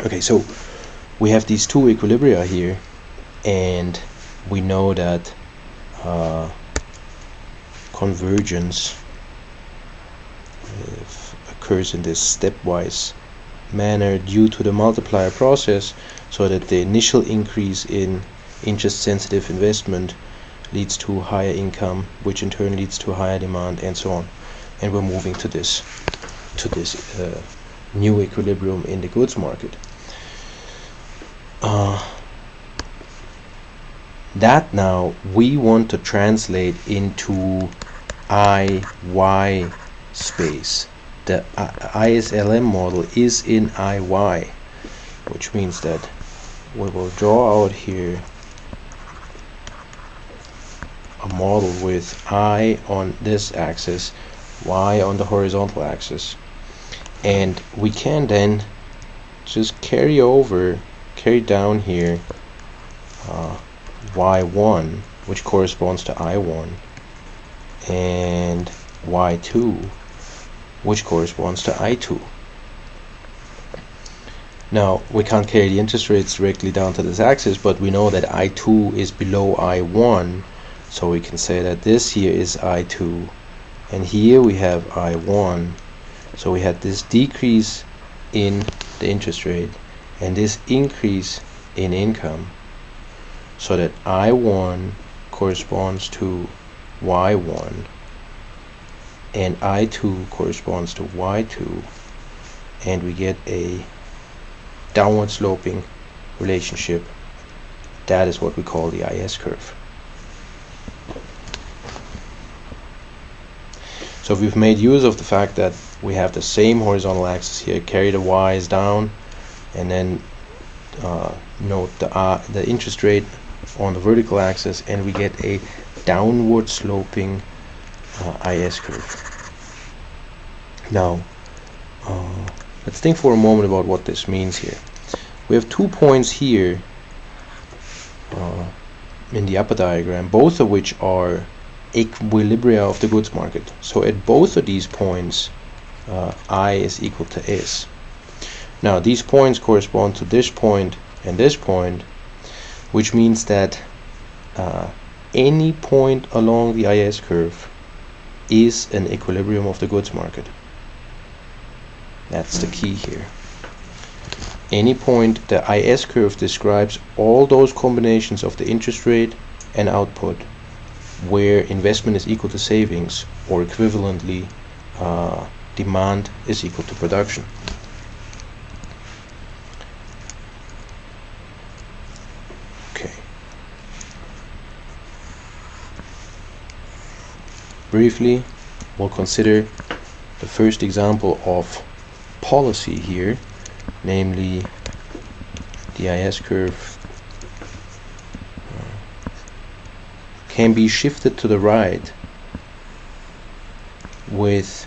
Okay, so we have these two equilibria here, and we know that convergence occurs in this stepwise manner due to the multiplier process, so that the initial increase in interest sensitive investment leads to higher income, which in turn leads to higher demand, and so on. And we're moving to this new equilibrium in the goods market. That now we want to translate into IY space. The ISLM model is in IY, which means that we will draw out here a model with I on this axis, Y on the horizontal axis, and we can then just carry down here Y1, which corresponds to I1, and Y2, which corresponds to I2. Now, we can't carry the interest rates directly down to this axis, but we know that I2 is below I1, so we can say that this here is I2, and here we have I1. So we had this decrease in the interest rate and this increase in income, so that I1 corresponds to Y1 and I2 corresponds to Y2, and we get a downward sloping relationship. That is what we call the IS curve. So we've made use of the fact that we have the same horizontal axis here, carry the y's down, and then note the interest rate on the vertical axis, and we get a downward sloping IS curve. Now, let's think for a moment about what this means here. We have 2 points here in the upper diagram, both of which are equilibria of the goods market. So at both of these points, I is equal to S. Now these points correspond to this point and this point, which means that any point along the IS curve is an equilibrium of the goods market. That's the key here. Any point, the IS curve describes all those combinations of the interest rate and output where investment is equal to savings, or equivalently demand is equal to production. Okay. Briefly, we'll consider the first example of policy here, namely the IS curve can be shifted to the right with